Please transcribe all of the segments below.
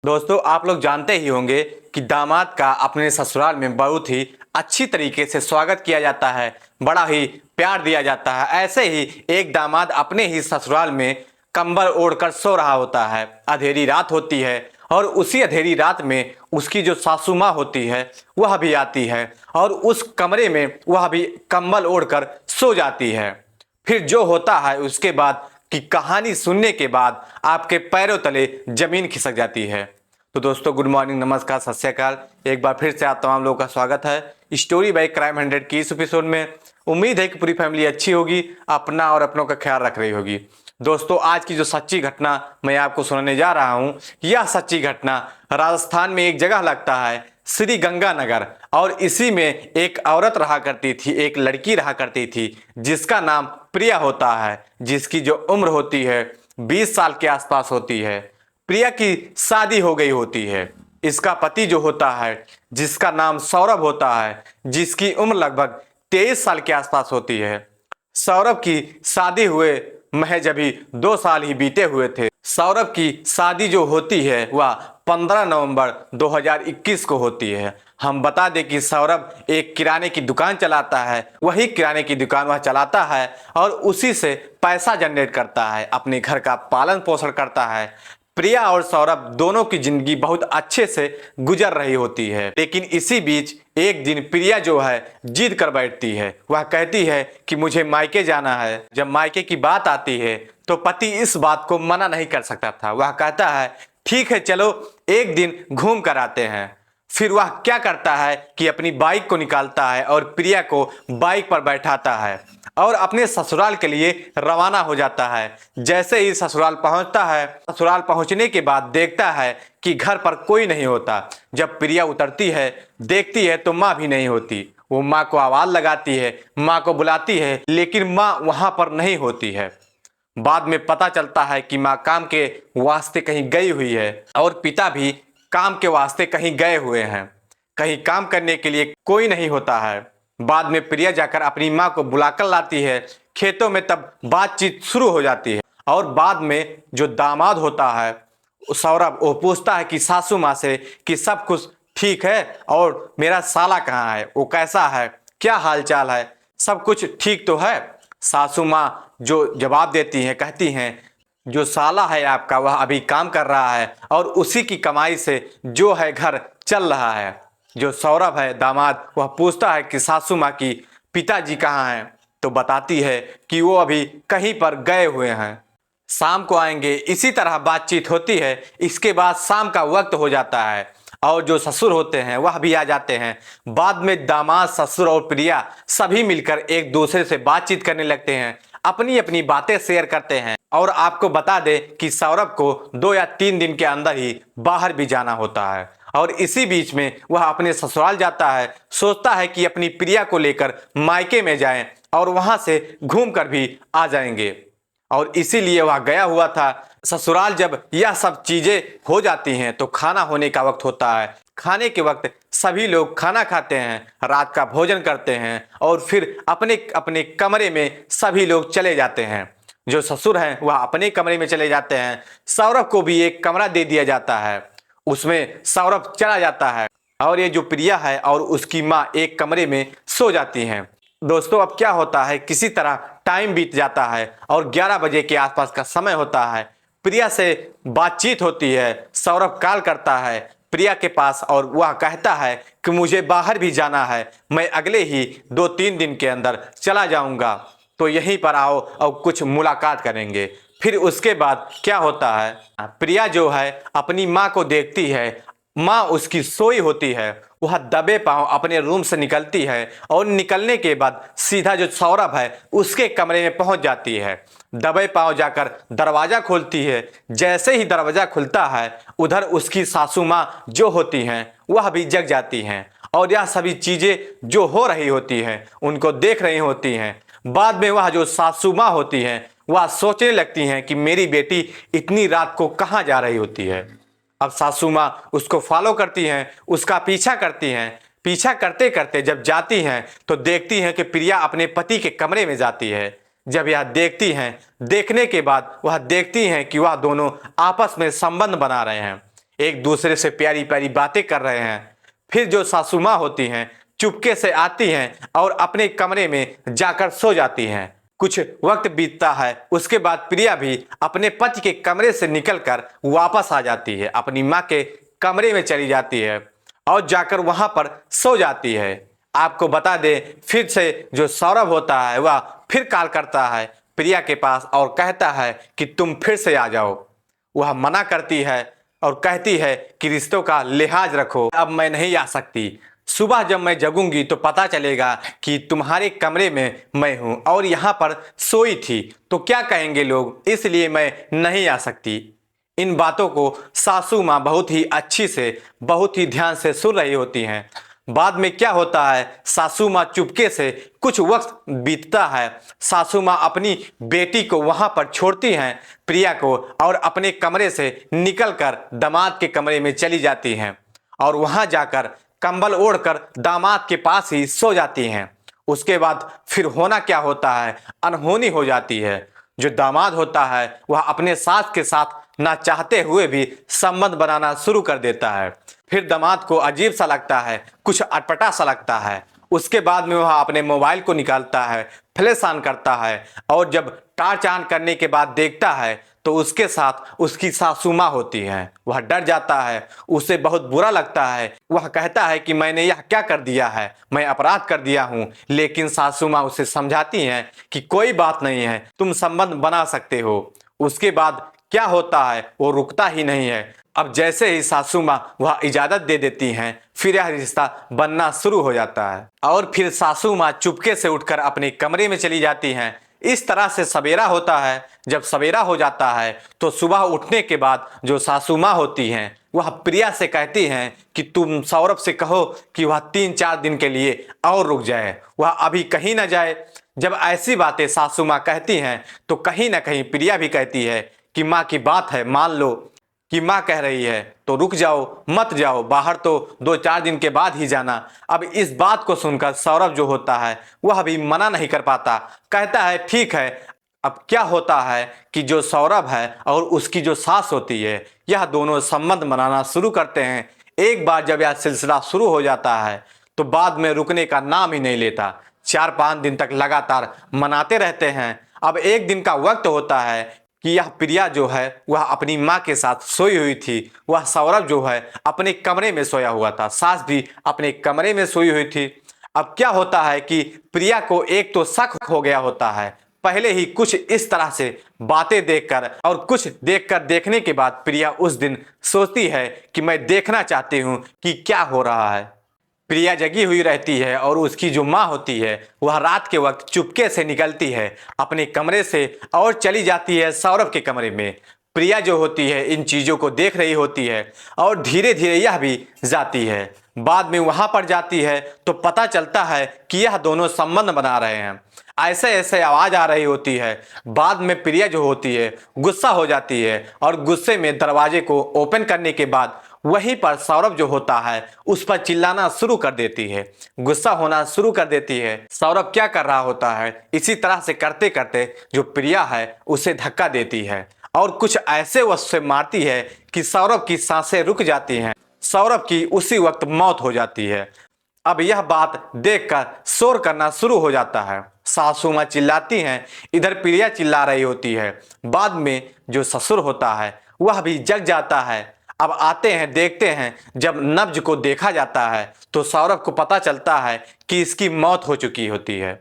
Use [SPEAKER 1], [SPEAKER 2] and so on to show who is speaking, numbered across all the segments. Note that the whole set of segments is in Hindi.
[SPEAKER 1] दोस्तों, आप लोग जानते ही होंगे कि दामाद का अपने ससुराल में बहुत ही अच्छी तरीके से स्वागत किया जाता है। बड़ा ही प्यार दिया जाता है। ऐसे ही एक दामाद अपने ही ससुराल में कंबल ओढ़कर सो रहा होता है। अंधेरी रात होती है और उसी अंधेरी रात में उसकी जो सासू माँ होती है वह भी आती है और उस कमरे में वह भी कंबल ओढ़कर सो जाती है। फिर जो होता है उसके बाद की कहानी सुनने के बाद आपके पैरों तले जमीन खिसक जाती है। तो दोस्तों, गुड मॉर्निंग, नमस्कार, सत श्री अकाल। एक बार फिर से आप तमाम लोगों का स्वागत है स्टोरी बाय क्राइम 100 की इस एपिसोड में। उम्मीद है कि पूरी फैमिली अच्छी होगी, अपना और अपनों का ख्याल रख रही होगी। दोस्तों, आज की जो सच्ची घटना मैं आपको सुनाने जा रहा हूं, यह सच्ची घटना राजस्थान में एक जगह लगता है श्री गंगानगर, और इसी में एक औरत रहा करती थी, एक लड़की रहा करती थी जिसका नाम प्रिया होता है, जिसकी जो उम्र होती है 20 साल के आसपास होती है। प्रिया की शादी हो गई होती है। इसका पति जो होता है, जिसका नाम सौरभ होता है, जिसकी उम्र लगभग 23 साल के आसपास होती है। सौरभ की शादी हुए महज अभी 2 साल ही बीते हुए थे। सौरभ की शादी जो होती है वह 15 नवंबर 2021 को होती है। हम बता दें कि सौरभ एक किराने की दुकान चलाता है। वही किराने की दुकान वह चलाता है और उसी से पैसा जनरेट करता है, अपने घर का पालन पोषण करता है। प्रिया और सौरभ दोनों की जिंदगी बहुत अच्छे से गुजर रही होती है। लेकिन इसी बीच एक दिन प्रिया जो है जिद कर बैठती है। वह कहती है कि मुझे मायके जाना है। जब मायके की बात आती है तो पति इस बात को मना नहीं कर सकता था। वह कहता है ठीक है, चलो एक दिन घूम कर आते हैं। फिर वह क्या करता है कि अपनी बाइक को निकालता है और प्रिया को बाइक पर बैठाता है और अपने ससुराल के लिए रवाना हो जाता है। जैसे ही ससुराल पहुंचता है, ससुराल पहुंचने के बाद देखता है कि घर पर कोई नहीं होता। जब प्रिया उतरती है, देखती है तो माँ भी नहीं होती। वो माँ को आवाज लगाती है, माँ को बुलाती है, लेकिन माँ वहां पर नहीं होती है। बाद में पता चलता है कि माँ काम के वास्ते कहीं गई हुई है और पिता भी काम के वास्ते कहीं गए हुए हैं। कहीं काम करने के लिए कोई नहीं होता है। बाद में प्रिया जाकर अपनी माँ को बुलाकर लाती है खेतों में। तब बातचीत शुरू हो जाती है और बाद में जो दामाद होता है सौरभ, वो पूछता है कि सासू माँ से कि सब कुछ ठीक है और मेरा साला कहाँ है, वो कैसा है, क्या हालचाल है, सब कुछ ठीक तो है। सासू माँ जो जवाब देती हैं, कहती हैं जो साला है आपका वह अभी काम कर रहा है और उसी की कमाई से जो है घर चल रहा है। जो सौरभ है दामाद, वह पूछता है कि सासू माँ की पिताजी कहाँ हैं, तो बताती है कि वो अभी कहीं पर गए हुए हैं, शाम को आएंगे। इसी तरह बातचीत होती है। इसके बाद शाम का वक्त हो जाता है और जो ससुर होते हैं वह भी आ जाते हैं। बाद में दामाद, ससुर और प्रिया सभी मिलकर एक दूसरे से बातचीत करने लगते हैं, अपनी अपनी बातें शेयर करते हैं। और आपको बता दें कि सौरभ को 2 या 3 दिन के अंदर ही बाहर भी जाना होता है और इसी बीच में वह अपने ससुराल जाता है। सोचता है कि अपनी प्रिया को लेकर मायके में जाएं और वहां से घूम कर भी आ जाएंगे, और इसीलिए वह गया हुआ था। ससुराल जब यह सब चीजें हो जाती हैं तो खाना होने का वक्त होता है। खाने के वक्त सभी लोग खाना खाते हैं, रात का भोजन करते हैं और फिर अपने अपने कमरे में सभी लोग चले जाते हैं। जो ससुर हैं वह अपने कमरे में चले जाते हैं। सौरभ को भी एक कमरा दे दिया जाता है, उसमें सौरभ चला जाता है और ये जो प्रिया है और उसकी माँ एक कमरे में सो जाती हैं। दोस्तों, अब क्या होता है, किसी तरह टाइम बीत जाता है और 11 बजे के आसपास का समय होता है। प्रिया से बातचीत होती है। सौरभ कॉल करता है प्रिया के पास और वह कहता है कि मुझे बाहर भी जाना है, मैं अगले ही 2-3 दिन के अंदर चला जाऊंगा, तो यहीं पर आओ और कुछ मुलाकात करेंगे। फिर उसके बाद क्या होता है, प्रिया जो है अपनी माँ को देखती है। माँ उसकी सोई होती है। वह दबे पांव अपने रूम से निकलती है और निकलने के बाद सीधा जो सौरभ है उसके कमरे में पहुंच जाती है। दबे पांव जाकर दरवाजा खोलती है। जैसे ही दरवाजा खुलता है, उधर उसकी सासू माँ जो होती हैं वह भी जग जाती हैं और यह सभी चीजें जो हो रही होती हैं उनको देख रही होती हैं। बाद में वह जो सासू माँ होती हैं वह सोचने लगती हैं कि मेरी बेटी इतनी रात को कहाँ जा रही होती है। अब सासू माँ उसको फॉलो करती हैं, उसका पीछा करती हैं। पीछा करते करते जब जाती हैं तो देखती हैं कि प्रिया अपने पति के कमरे में जाती है। जब यह देखती हैं, देखने के बाद वह देखती हैं कि वह दोनों आपस में संबंध बना रहे हैं। एक दूसरे से प्यारी प्यारी बातें कर रहे हैं। फिर जो सासू माँ होती हैं चुपके से आती हैं और अपने कमरे में जाकर सो जाती हैं। कुछ वक्त बीतता है, उसके बाद प्रिया भी अपने पति के कमरे से निकलकर वापस आ जाती है, अपनी माँ के कमरे में चली जाती है और जाकर वहां पर सो जाती है। आपको बता दें, फिर से जो सौरभ होता है वह फिर कॉल करता है प्रिया के पास और कहता है कि तुम फिर से आ जाओ। वह मना करती है और कहती है कि रिश्तों का लिहाज रखो, अब मैं नहीं आ सकती। सुबह जब मैं जगूंगी तो पता चलेगा कि तुम्हारे कमरे में मैं हूं और यहाँ पर सोई थी, तो क्या कहेंगे लोग, इसलिए मैं नहीं आ सकती। इन बातों को सासू माँ बहुत ही अच्छी से, बहुत ही ध्यान से सुन रही होती हैं। बाद में क्या होता है, सासू माँ चुपके से कुछ वक्त बीतता है, सासू माँ अपनी बेटी को वहां पर छोड़ती हैं प्रिया को और अपने कमरे से निकलकर दामाद के कमरे में चली जाती हैं और वहां जाकर कंबल ओढ़कर दामाद के पास ही सो जाती हैं। उसके बाद फिर होना क्या होता है, अनहोनी हो जाती है। जो दामाद होता है वह अपने सास के साथ ना चाहते हुए भी संबंध बनाना शुरू कर देता है। फिर दामाद को अजीब सा लगता है, कुछ अटपटा सा लगता है। उसके बाद में वह अपने मोबाइल को निकालता है, फ्लैश ऑन करता है और जब टॉर्च ऑन करने के बाद देखता है तो उसके साथ उसकी सासू माँ होती है। वह डर जाता है, उसे बहुत बुरा लगता है। वह कहता है कि मैंने यह क्या कर दिया है, मैं अपराध कर दिया हूँ। लेकिन सासू माँ उसे समझाती हैं कि कोई बात नहीं है, तुम संबंध बना सकते हो। उसके बाद क्या होता है वो रुकता ही नहीं है। अब जैसे ही सासू माँ वह इजाजत दे देती हैं, फिर यह रिश्ता बनना शुरू हो जाता है और फिर सासू माँ चुपके से उठकर अपने कमरे में चली जाती हैं। इस तरह से सवेरा होता है। जब सवेरा हो जाता है तो सुबह उठने के बाद जो सासू माँ होती हैं वह प्रिया से कहती हैं कि तुम सौरभ से कहो कि वह 3-4 दिन के लिए और रुक जाए, वह अभी कहीं ना जाए। जब ऐसी बातें सासू माँ कहती हैं तो कहीं ना कहीं प्रिया भी कहती है कि माँ की बात है, मान लो कि माँ कह रही है तो रुक जाओ, मत जाओ बाहर, तो 2-4 दिन के बाद ही जाना। अब इस बात को सुनकर सौरभ जो होता है वह भी मना नहीं कर पाता, कहता है ठीक है। अब क्या होता है कि जो सौरभ है और उसकी जो सास होती है यह दोनों संबंध बनाना शुरू करते हैं। एक बार जब यह सिलसिला शुरू हो जाता है तो बाद में रुकने का नाम ही नहीं लेता। 4-5 दिन तक लगातार मनाते रहते हैं। अब एक दिन का वक्त होता है कि यह प्रिया जो है वह अपनी माँ के साथ सोई हुई थी, वह सौरभ जो है अपने कमरे में सोया हुआ था, सास भी अपने कमरे में सोई हुई थी। अब क्या होता है कि प्रिया को एक तो शक हो गया होता है पहले ही कुछ इस तरह से बातें देखकर, और कुछ देखकर देखने के बाद प्रिया उस दिन सोचती है कि मैं देखना चाहती हूँ कि क्या हो रहा है। प्रिया जगी हुई रहती है और उसकी जो माँ होती है वह रात के वक्त चुपके से निकलती है अपने कमरे से और चली जाती है सौरभ के कमरे में। प्रिया जो होती है इन चीज़ों को देख रही होती है और धीरे धीरे यह भी जाती है। बाद में वहां पर जाती है तो पता चलता है कि यह दोनों संबंध बना रहे हैं। ऐसे ऐसे आवाज आ रही होती है। बाद में प्रिया जो होती है गुस्सा हो जाती है और गुस्से में दरवाजे को ओपन करने के बाद वहीं पर सौरभ जो होता है उस पर चिल्लाना शुरू कर देती है, गुस्सा होना शुरू कर देती है। सौरभ क्या कर रहा होता है, इसी तरह से करते करते जो प्रिया है उसे धक्का देती है और कुछ ऐसे उससे मारती है कि सौरभ की सांसें रुक जाती हैं। सौरभ की उसी वक्त मौत हो जाती है। अब यह बात देखकर शोर करना शुरू हो जाता है। सासू माँ चिल्लाती हैं, इधर प्रिया चिल्ला रही होती है। बाद में जो ससुर होता है वह भी जग जाता है। अब आते हैं, देखते हैं, जब नब्ज को देखा जाता है तो सौरभ को पता चलता है कि इसकी मौत हो चुकी होती है।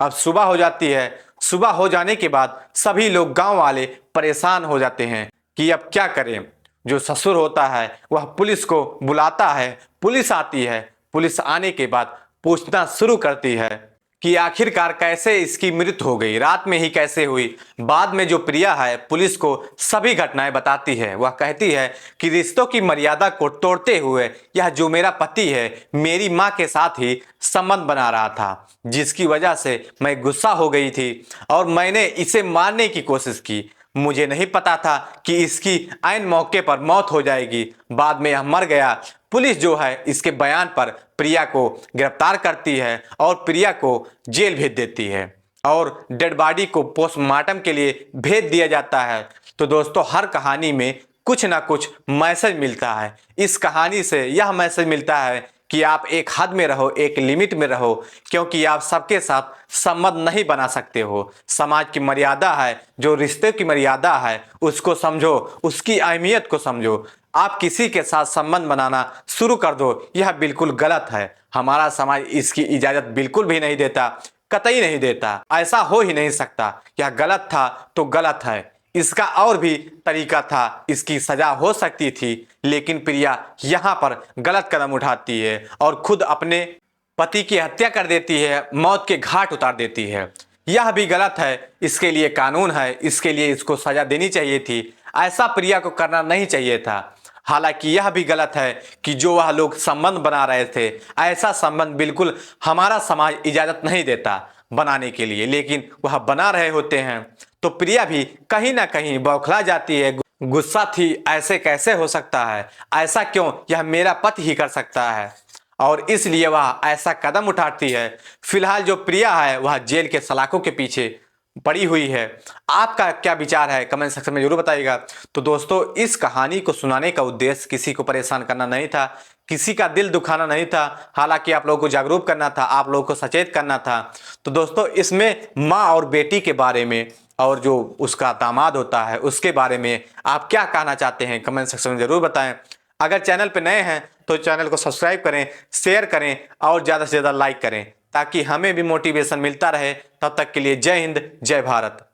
[SPEAKER 1] अब सुबह हो जाती है। सुबह हो जाने के बाद सभी लोग, गांव वाले परेशान हो जाते हैं कि अब क्या करें। जो ससुर होता है वह पुलिस को बुलाता है, पुलिस आती है। पुलिस आने के बाद पूछना शुरू करती है कि आखिरकार कैसे इसकी मृत्यु हो गई, रात में ही कैसे हुई। बाद में जो प्रिया है पुलिस को सभी घटनाएं बताती है। वह कहती है कि रिश्तों की मर्यादा को तोड़ते हुए यह जो मेरा पति है मेरी मां के साथ ही संबंध बना रहा था, जिसकी वजह से मैं गुस्सा हो गई थी और मैंने इसे मारने की कोशिश की। मुझे नहीं पता था कि इसकी ऐन मौके पर मौत हो जाएगी। बाद में यह मर गया। पुलिस जो है इसके बयान पर प्रिया को गिरफ्तार करती है और प्रिया को जेल भेज देती है और डेड बॉडी को पोस्टमार्टम के लिए भेज दिया जाता है। तो दोस्तों, हर कहानी में कुछ ना कुछ मैसेज मिलता है। इस कहानी से यह मैसेज मिलता है कि आप एक हद में रहो, एक लिमिट में रहो, क्योंकि आप सबके साथ संबंध नहीं बना सकते हो। समाज की मर्यादा है, जो रिश्ते की मर्यादा है उसको समझो, उसकी अहमियत को समझो। आप किसी के साथ संबंध बनाना शुरू कर दो, यह बिल्कुल गलत है। हमारा समाज इसकी इजाजत बिल्कुल भी नहीं देता, कतई नहीं देता। ऐसा हो ही नहीं सकता। यह गलत था तो गलत है। इसका और भी तरीका था, इसकी सजा हो सकती थी, लेकिन प्रिया यहाँ पर गलत कदम उठाती है और खुद अपने पति की हत्या कर देती है, मौत के घाट उतार देती है। यह भी गलत है। इसके लिए कानून है, इसके लिए इसको सजा देनी चाहिए थी। ऐसा प्रिया को करना नहीं चाहिए था। हालांकि यह भी गलत है कि जो वह लोग संबंध बना रहे थे, ऐसा संबंध बिल्कुल हमारा समाज इजाजत नहीं देता बनाने के लिए, लेकिन वह बना रहे होते हैं। तो प्रिया भी कहीं ना कहीं बौखला जाती है, गुस्सा थी, ऐसे कैसे हो सकता है, ऐसा क्यों, यह मेरा पति ही कर सकता है, और इसलिए वह ऐसा कदम उठाती है। फिलहाल जो प्रिया है वह जेल के सलाखों के पीछे पड़ी हुई है। आपका क्या विचार है कमेंट सेक्शन में जरूर बताइएगा। तो दोस्तों, इस कहानी को सुनाने का उद्देश्य किसी को परेशान करना नहीं था, किसी का दिल दुखाना नहीं था। हालांकि आप लोगों को जागरूक करना था, आप लोगों को सचेत करना था। तो दोस्तों, इसमें माँ और बेटी के बारे में और जो उसका दामाद होता है उसके बारे में आप क्या कहना चाहते हैं कमेंट सेक्शन में जरूर बताएं। अगर चैनल पर नए हैं तो चैनल को सब्सक्राइब करें, शेयर करें और ज़्यादा से ज़्यादा लाइक करें, ताकि हमें भी मोटिवेशन मिलता रहे। तब तक के लिए जय हिंद, जय भारत।